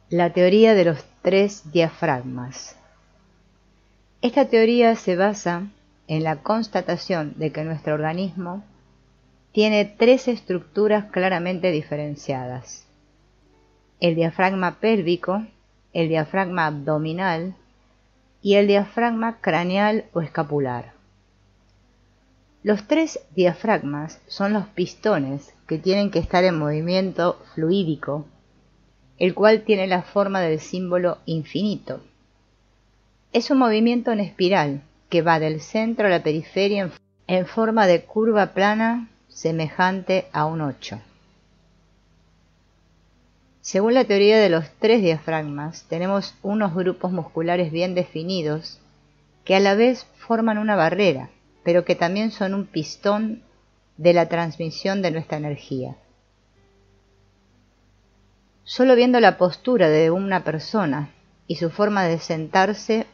La teoría de los 3 diafragmas. Esta teoría se basa en la constatación de que nuestro organismo tiene 3 estructuras claramente diferenciadas: el diafragma pélvico, el diafragma abdominal y el diafragma craneal o escapular. Los 3 diafragmas son los pistones que tienen que estar en movimiento fluídico, el cual tiene la forma del símbolo infinito. Es un movimiento en espiral que va del centro a la periferia en forma de curva plana semejante a un 8. Según la teoría de los 3 diafragmas, tenemos unos grupos musculares bien definidos que a la vez forman una barrera, pero que también son un pistón de la transmisión de nuestra energía. Solo viendo la postura de una persona y su forma de sentarse,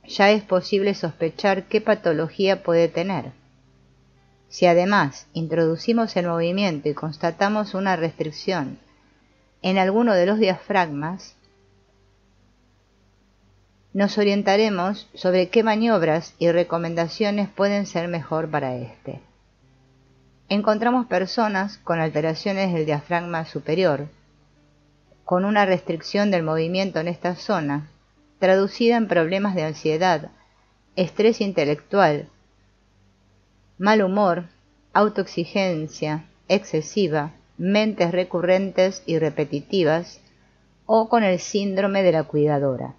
ya es posible sospechar qué patología puede tener. Si además introducimos el movimiento y constatamos una restricción en alguno de los diafragmas, nos orientaremos sobre qué maniobras y recomendaciones pueden ser mejor para este. Encontramos personas con alteraciones del diafragma superior, con una restricción del movimiento en esta zona, traducida en problemas de ansiedad, estrés intelectual, mal humor, autoexigencia excesiva, mentes recurrentes y repetitivas, o con el síndrome de la cuidadora.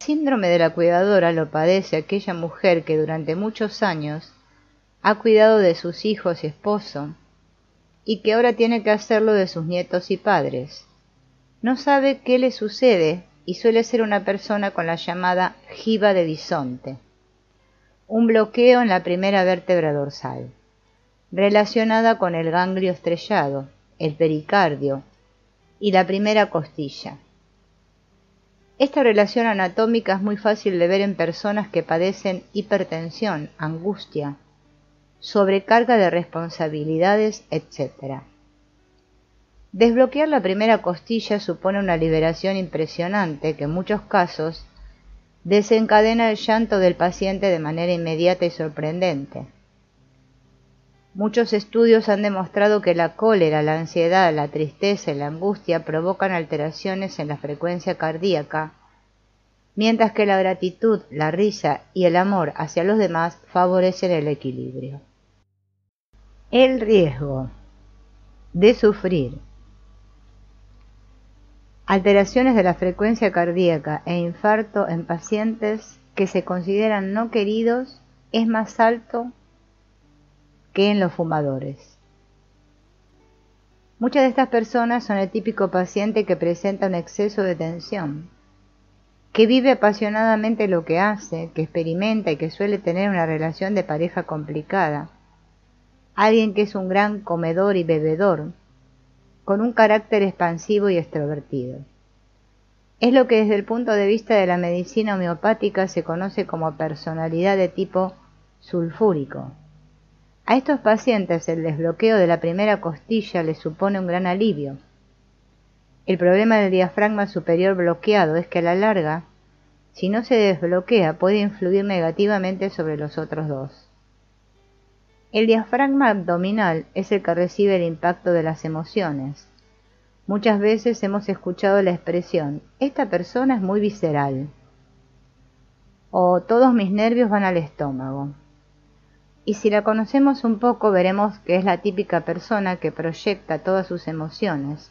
El síndrome de la cuidadora lo padece aquella mujer que durante muchos años ha cuidado de sus hijos y esposo, y que ahora tiene que hacerlo de sus nietos y padres. No sabe qué le sucede y suele ser una persona con la llamada jiba de bisonte, un bloqueo en la primera vértebra dorsal, relacionada con el ganglio estrellado, el pericardio y la primera costilla. Esta relación anatómica es muy fácil de ver en personas que padecen hipertensión, angustia, sobrecarga de responsabilidades, etc. Desbloquear la primera costilla supone una liberación impresionante que en muchos casos desencadena el llanto del paciente de manera inmediata y sorprendente. Muchos estudios han demostrado que la cólera, la ansiedad, la tristeza y la angustia provocan alteraciones en la frecuencia cardíaca, mientras que la gratitud, la risa y el amor hacia los demás favorecen el equilibrio. El riesgo de sufrir alteraciones de la frecuencia cardíaca e infarto en pacientes que se consideran no queridos es más alto que en los fumadores. Muchas de estas personas son el típico paciente que presenta un exceso de tensión, que vive apasionadamente lo que hace, que experimenta y que suele tener una relación de pareja complicada, alguien que es un gran comedor y bebedor, con un carácter expansivo y extrovertido. Es lo que desde el punto de vista de la medicina homeopática se conoce como personalidad de tipo sulfúrico. A estos pacientes el desbloqueo de la primera costilla les supone un gran alivio. El problema del diafragma superior bloqueado es que a la larga, si no se desbloquea, puede influir negativamente sobre los otros dos. El diafragma abdominal es el que recibe el impacto de las emociones. Muchas veces hemos escuchado la expresión, esta persona es muy visceral, o todos mis nervios van al estómago. Y si la conocemos un poco, veremos que es la típica persona que proyecta todas sus emociones,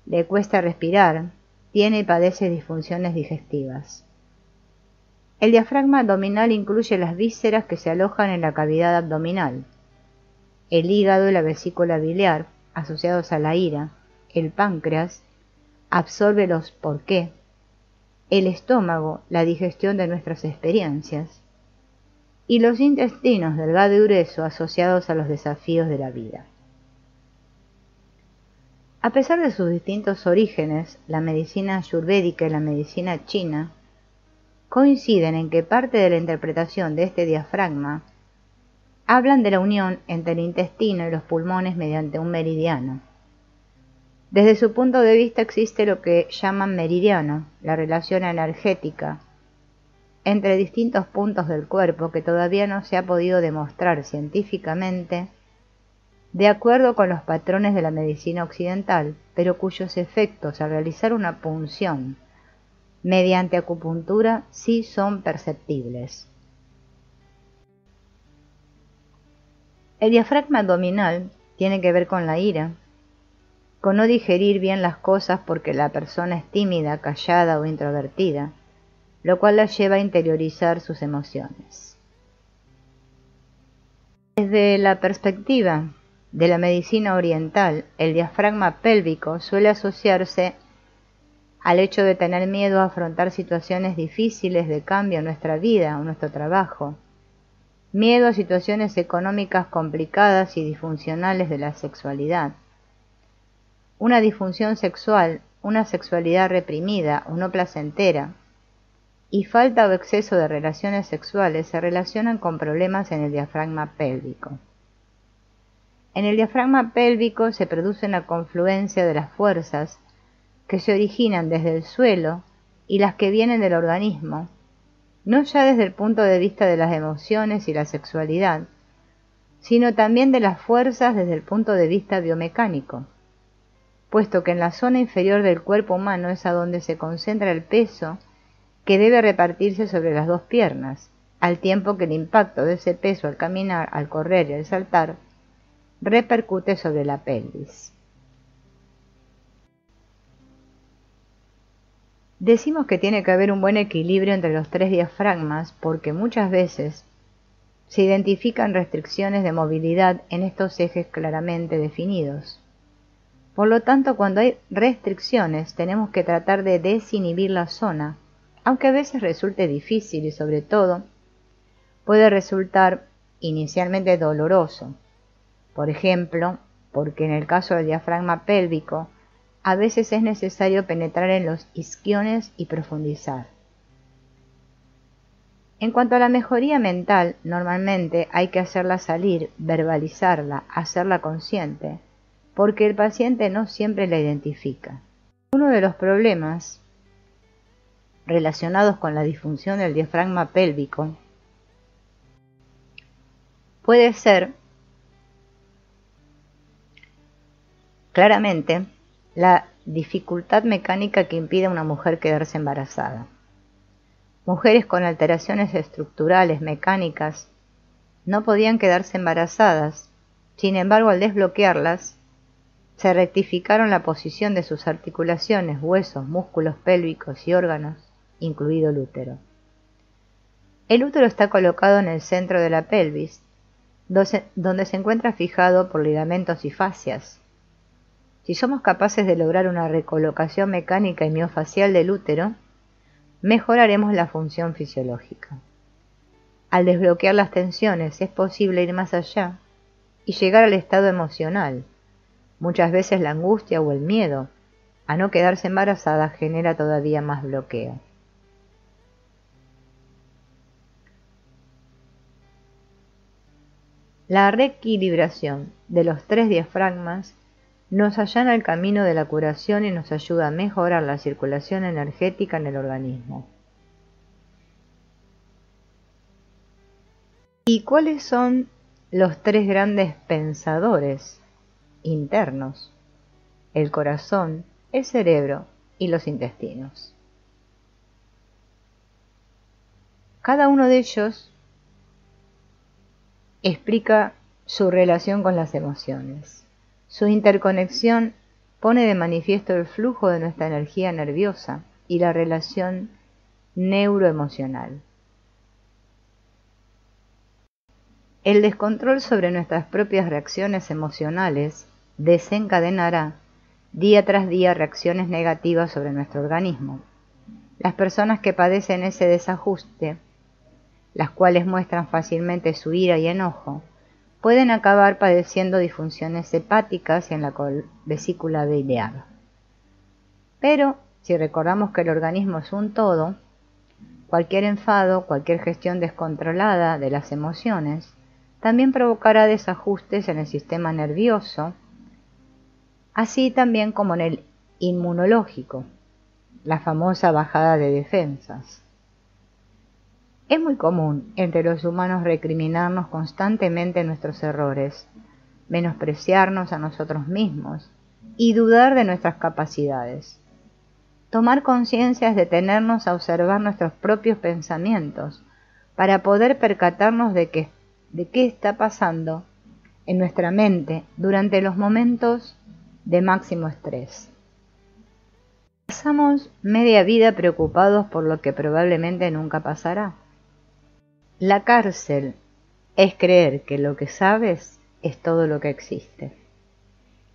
le cuesta respirar, tiene y padece disfunciones digestivas. El diafragma abdominal incluye las vísceras que se alojan en la cavidad abdominal, el hígado y la vesícula biliar, asociados a la ira, el páncreas, absorbe los por qué, el estómago, la digestión de nuestras experiencias, y los intestinos delgado y grueso asociados a los desafíos de la vida. A pesar de sus distintos orígenes, la medicina ayurvédica y la medicina china coinciden en que parte de la interpretación de este diafragma hablan de la unión entre el intestino y los pulmones mediante un meridiano. Desde su punto de vista existe lo que llaman meridiano, la relación energética entre distintos puntos del cuerpo que todavía no se ha podido demostrar científicamente de acuerdo con los patrones de la medicina occidental, pero cuyos efectos al realizar una punción mediante acupuntura sí son perceptibles. El diafragma abdominal tiene que ver con la ira, con no digerir bien las cosas porque la persona es tímida, callada o introvertida, lo cual la lleva a interiorizar sus emociones. Desde la perspectiva de la medicina oriental, el diafragma pélvico suele asociarse al hecho de tener miedo a afrontar situaciones difíciles de cambio en nuestra vida o nuestro trabajo, miedo a situaciones económicas complicadas y disfuncionales de la sexualidad. Una disfunción sexual, una sexualidad reprimida o no placentera, y falta o exceso de relaciones sexuales se relacionan con problemas en el diafragma pélvico. En el diafragma pélvico se produce una confluencia de las fuerzas que se originan desde el suelo y las que vienen del organismo, no ya desde el punto de vista de las emociones y la sexualidad, sino también de las fuerzas desde el punto de vista biomecánico, puesto que en la zona inferior del cuerpo humano es a donde se concentra el peso que debe repartirse sobre las dos piernas, al tiempo que el impacto de ese peso al caminar, al correr y al saltar repercute sobre la pelvis. Decimos que tiene que haber un buen equilibrio entre los tres diafragmas porque muchas veces se identifican restricciones de movilidad en estos ejes claramente definidos. Por lo tanto, cuando hay restricciones tenemos que tratar de desinhibir la zona, aunque a veces resulte difícil y sobre todo puede resultar inicialmente doloroso. Por ejemplo, porque en el caso del diafragma pélvico, a veces es necesario penetrar en los isquiones y profundizar. En cuanto a la mejoría mental, normalmente hay que hacerla salir, verbalizarla, hacerla consciente, porque el paciente no siempre la identifica. Uno de los problemas relacionados con la disfunción del diafragma pélvico puede ser claramente la dificultad mecánica que impide a una mujer quedarse embarazada. Mujeres con alteraciones estructurales mecánicas no podían quedarse embarazadas, sin embargo al desbloquearlas, se rectificaron la posición de sus articulaciones, huesos, músculos pélvicos y órganos, incluido el útero. El útero está colocado en el centro de la pelvis, donde se encuentra fijado por ligamentos y fascias. Si somos capaces de lograr una recolocación mecánica y miofacial del útero, mejoraremos la función fisiológica. Al desbloquear las tensiones es posible ir más allá y llegar al estado emocional. Muchas veces la angustia o el miedo a no quedarse embarazada genera todavía más bloqueo. La reequilibración de los tres diafragmas nos allana el camino de la curación y nos ayuda a mejorar la circulación energética en el organismo. ¿Y cuáles son los tres grandes pensadores internos? El corazón, el cerebro y los intestinos. Cada uno de ellos explica su relación con las emociones. Su interconexión pone de manifiesto el flujo de nuestra energía nerviosa y la relación neuroemocional. El descontrol sobre nuestras propias reacciones emocionales desencadenará día tras día reacciones negativas sobre nuestro organismo. Las personas que padecen ese desajuste, las cuales muestran fácilmente su ira y enojo, pueden acabar padeciendo disfunciones hepáticas en la vesícula biliar. Pero, si recordamos que el organismo es un todo, cualquier enfado, cualquier gestión descontrolada de las emociones, también provocará desajustes en el sistema nervioso así también como en el inmunológico, la famosa bajada de defensas. Es muy común entre los humanos recriminarnos constantemente nuestros errores, menospreciarnos a nosotros mismos y dudar de nuestras capacidades. Tomar conciencia es detenernos a observar nuestros propios pensamientos para poder percatarnos de qué está pasando en nuestra mente durante los momentos de máximo estrés. Pasamos media vida preocupados por lo que probablemente nunca pasará. La cárcel es creer que lo que sabes es todo lo que existe.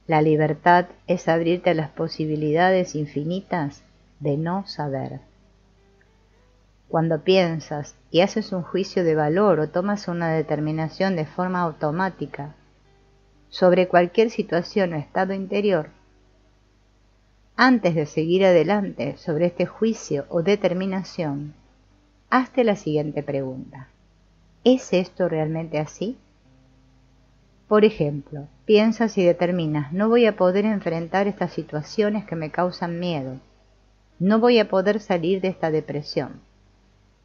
La libertad es abrirte a las posibilidades infinitas de no saber. Cuando piensas y haces un juicio de valor o tomas una determinación de forma automática sobre cualquier situación o estado interior, antes de seguir adelante sobre este juicio o determinación, hazte la siguiente pregunta. ¿Es esto realmente así? Por ejemplo, piensas y determinas, no voy a poder enfrentar estas situaciones que me causan miedo, no voy a poder salir de esta depresión,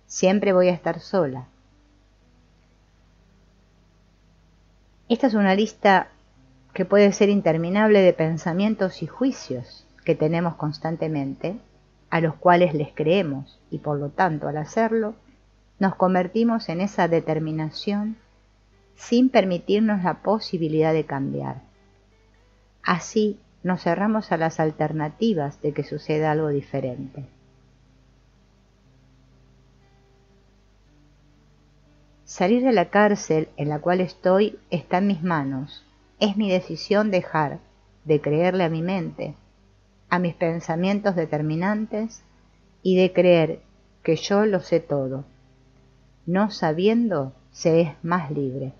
siempre voy a estar sola. Esta es una lista que puede ser interminable de pensamientos y juicios que tenemos constantemente, a los cuales les creemos y por lo tanto al hacerlo, nos convertimos en esa determinación sin permitirnos la posibilidad de cambiar. Así nos cerramos a las alternativas de que suceda algo diferente. Salir de la cárcel en la cual estoy está en mis manos. Es mi decisión dejar de creerle a mi mente, a mis pensamientos determinantes y de creer que yo lo sé todo. No sabiendo, se es más libre.